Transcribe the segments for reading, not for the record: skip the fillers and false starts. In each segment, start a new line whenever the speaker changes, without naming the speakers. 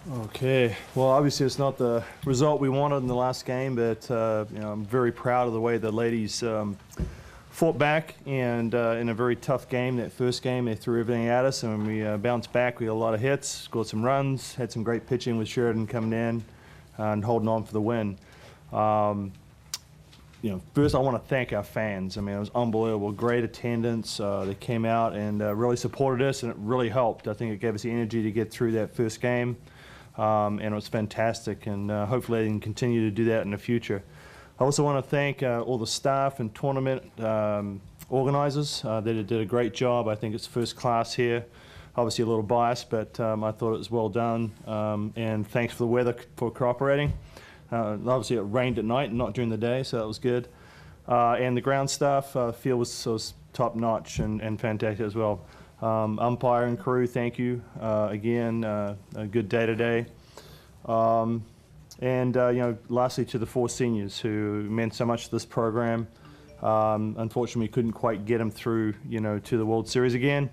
Okay, well, obviously it's not the result we wanted in the last game, but I'm very proud of the way the ladies fought back, and in a very tough game, that first game, they threw everything at us, and when we bounced back, we had a lot of hits, scored some runs, had some great pitching with Sheridan coming in and holding on for the win. First I want to thank our fans. I mean, it was unbelievable, great attendance. They came out and really supported us, and it really helped. I think it gave us the energy to get through that first game. And it was fantastic, and hopefully they can continue to do that in the future. I also want to thank all the staff and tournament organizers. They did a great job. I think it's first class here. Obviously a little biased, but I thought it was well done. And thanks for the weather for cooperating. Obviously it rained at night and not during the day, so that was good. And the ground staff, field was top notch and fantastic as well. Umpire and crew, thank you again. A good day today. Lastly to the 4 seniors who meant so much to this program. Unfortunately, we couldn't quite get them through, to the World Series again.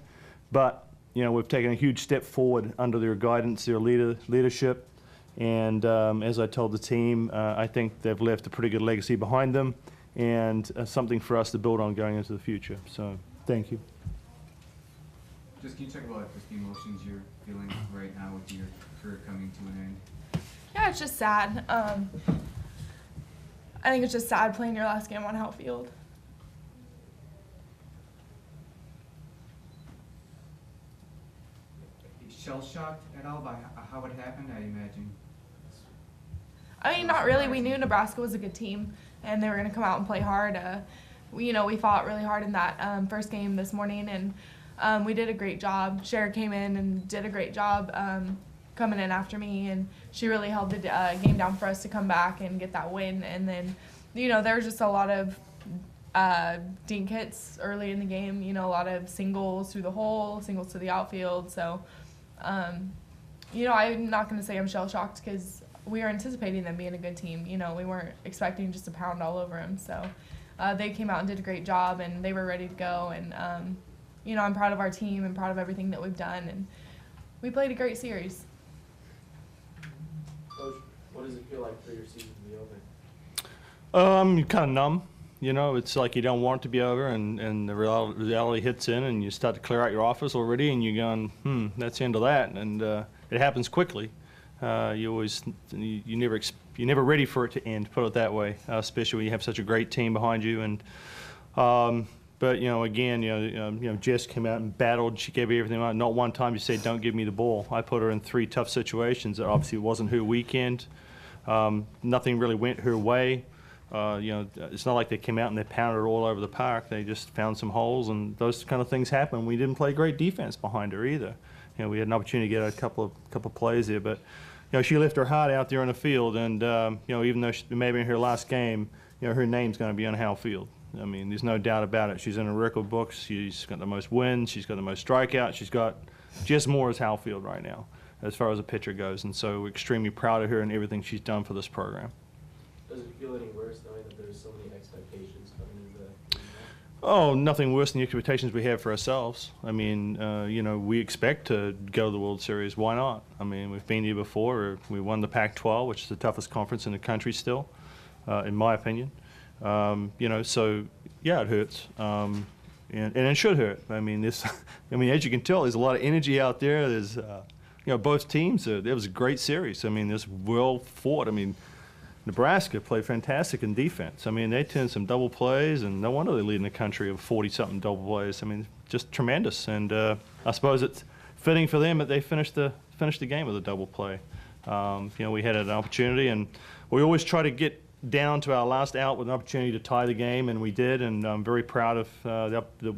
But we've taken a huge step forward under their guidance, their leadership. And as I told the team, I think they've left a pretty good legacy behind them, and something for us to build on going into the future. So, thank you.
Just can you talk about just the emotions you're feeling right now with your career coming to an end?
Yeah, it's just sad. I think it's just sad playing your last game on Outfield.
Shell-shocked at all by how it happened, I imagine?
I mean, not really. We knew Nebraska was a good team, and they were going to come out and play hard. We fought really hard in that first game this morning, and we did a great job. Cher came in and did a great job coming in after me, and she really held the game down for us to come back and get that win. And then, there was just a lot of dink hits early in the game, a lot of singles through the hole, singles to the outfield. So, I'm not going to say I'm shell-shocked because we were anticipating them being a good team. We weren't expecting just to pound all over them. So they came out and did a great job, and they were ready to go. And, I'm proud of our team and proud of everything that we've done. And we played a great series.
Coach, what does it feel like for your season to be over?
You're kind of numb. It's like you don't want it to be over, and the reality hits in, and you start to clear out your office already, and you're going, that's the end of that. And it happens quickly. You're never ready for it to end, put it that way, especially when you have such a great team behind you. And but again, Jess came out and battled. She gave everything out. Not one time you said, "Don't give me the ball." I put her in 3 tough situations. That obviously wasn't her weekend. Nothing really went her way. It's not like they came out and they pounded her all over the park. They just found some holes, and those kind of things happen. We didn't play great defense behind her either. We had an opportunity to get a couple of plays there, but she left her heart out there on the field, and even though she may be in her last game, her name's going to be on Hal Field. I mean, there's no doubt about it. She's in her record books. She's got the most wins. She's got the most strikeouts. She's got Jess Moore as Hal Field right now, as far as a pitcher goes, and so we're extremely proud of her and everything she's done for this program.
Does it feel any worse knowing that there's so many expectations coming into the game?
Oh, nothing worse than the expectations we have for ourselves. I mean, we expect to go to the World Series. Why not? I mean, we've been here before. We won the Pac-12, which is the toughest conference in the country still, in my opinion. So yeah, it hurts, and it should hurt. I mean, as you can tell, there's a lot of energy out there. There's, both teams. It was a great series. I mean, this well fought. I mean, Nebraska played fantastic in defense. I mean, they turned some double plays, and no wonder they lead in the country of 40-something double plays. I mean, just tremendous. And I suppose it's fitting for them that they finished the game with a double play. We had an opportunity, and we always try to get down to our last out with an opportunity to tie the game, and we did. And I'm very proud of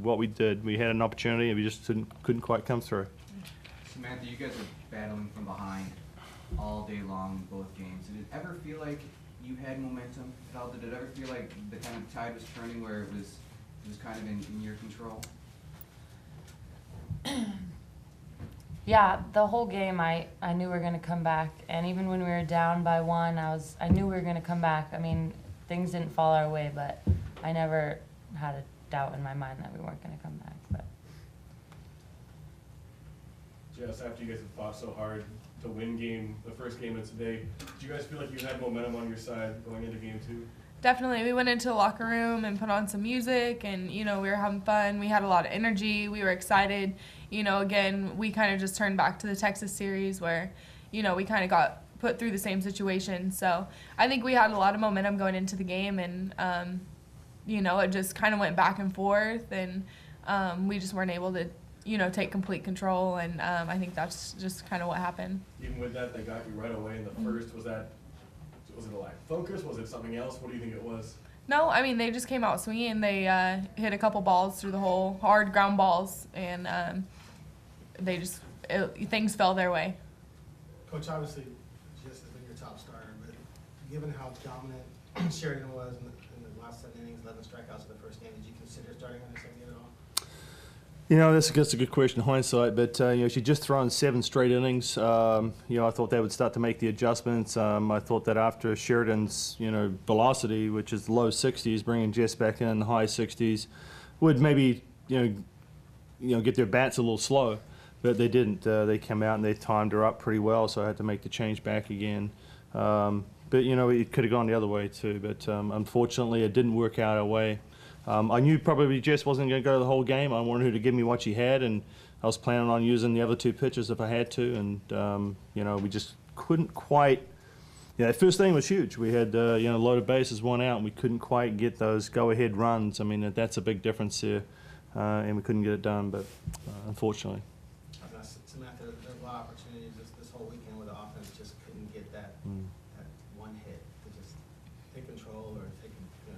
what we did. We had an opportunity, and we just couldn't quite come through.
Samantha, you guys were battling from behind all day long in both games. Did it ever feel like you had momentum at all? Did it ever feel like the kind of tide was turning where it was kind of in your control?
Yeah, the whole game I knew we were going to come back, and even when we were down by 1, I knew we were going to come back. I mean, things didn't fall our way, but I never had a doubt in my mind that we weren't going to come back. But
Jess, after you guys have fought so hard to win the first game of today, do you guys feel like you had momentum on your side going into game 2?
Definitely. We went into the locker room and put on some music, and, we were having fun. We had a lot of energy. We were excited. Again, we kind of just turned back to the Texas series where, we kind of got put through the same situation. So I think we had a lot of momentum going into the game, and, it just kind of went back and forth, and we just weren't able to, take complete control, and I think that's just kind of what happened.
Even with that, they got you right away in the first. Was it a lack of focus? Was it something else? What do you think it was?
No, I mean, they just came out swinging. They hit a couple balls through the hole, hard ground balls, and things fell their way.
Coach, obviously, Jess has been your top starter, but given how dominant Sheridan was in the last 7 innings, 11 strikeouts in the first game, did you consider starting on the second game at all?
That's a good question in hindsight, but she just thrown 7 straight innings. I thought they would start to make the adjustments. I thought that after Sheridan's velocity, which is low 60s, bringing Jess back in the high 60s, would maybe get their bats a little slow, but they didn't. They came out and they timed her up pretty well, so I had to make the change back again. But it could have gone the other way too. But unfortunately, it didn't work out our way. I knew probably Jess wasn't going to go the whole game. I wanted her to give me what she had, and I was planning on using the other 2 pitches if I had to. And we just couldn't quite. That first inning was huge. We had loaded bases, 1 out, and we couldn't quite get those go-ahead runs. I mean, that's a big difference here, and we couldn't get it done. But unfortunately.
Samantha, there were a lot of opportunities this whole weekend where the offense just couldn't get that one hit to just take control or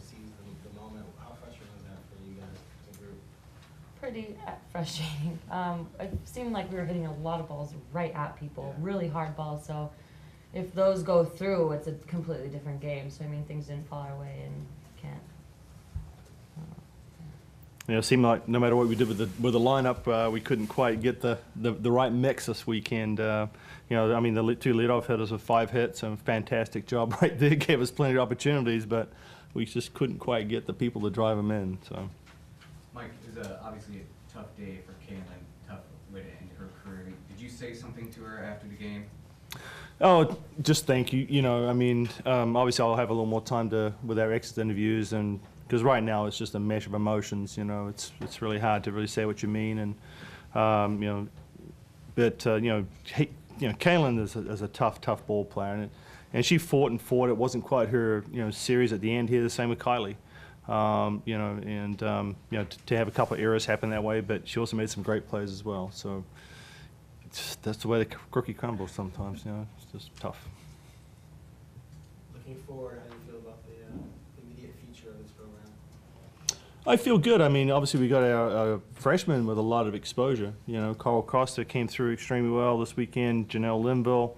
seize the moment. How frustrating was that for you guys as a group?
Pretty frustrating. It seemed like we were hitting a lot of balls right at people, really hard balls. So if those go through, it's a completely different game. So, things didn't fall our way and can't.
It seemed like no matter what we did with the lineup, we couldn't quite get the right mix this weekend. The 2 leadoff hitters with 5 hits, and fantastic job right there. Gave us plenty of opportunities, but we just couldn't quite get the people to drive them in. So,
Mike, it was obviously a tough day for Kaylin, tough way to end her career. Did you say something to her after the game?
Oh, just thank you. Obviously I'll have a little more time with our exit interviews, and because right now it's just a mesh of emotions. It's really hard to really say what you mean, and Kaylin is a tough ball player, and she fought. It wasn't quite her series at the end here. The same with Kylie. To have a couple of errors happen that way, but she also made some great plays as well. So that's the way the cookie crumbles sometimes. It's just tough.
Looking forward, how do you feel about the immediate future of this program?
I feel good. Obviously we got our freshmen with a lot of exposure. Carl Costa came through extremely well this weekend. Janelle Linville,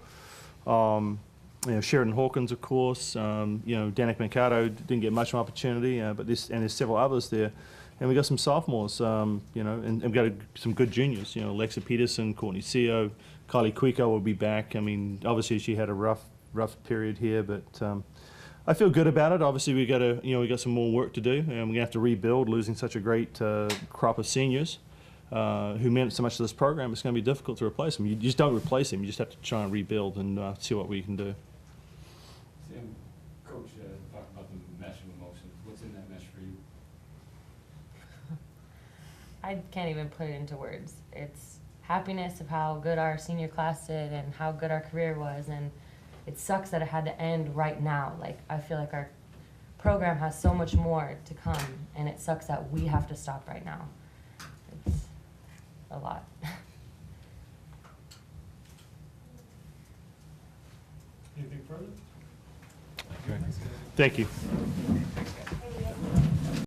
Sheridan Hawkins, of course. Danica Mercado didn't get much opportunity, but there's several others there. And we got some sophomores, and we've got some good juniors. Lexa Peterson, Courtney Seo, Kylie Quico will be back. Obviously she had a rough period here, but I feel good about it. Obviously we got some more work to do, and we're gonna have to rebuild. Losing such a great crop of seniors who meant so much to this program, it's going to be difficult to replace them. You just don't replace them. You just have to try and rebuild and see what we can do.
Sam, Coach, talk about the mesh of emotions. What's in that mesh for you?
I can't even put it into words. It's happiness of how good our senior class did and how good our career was, and it sucks that it had to end right now. I feel like our program has so much more to come, and it sucks that we have to stop right now. It's a lot.
Anything further?
Thank you.
Thanks, guys.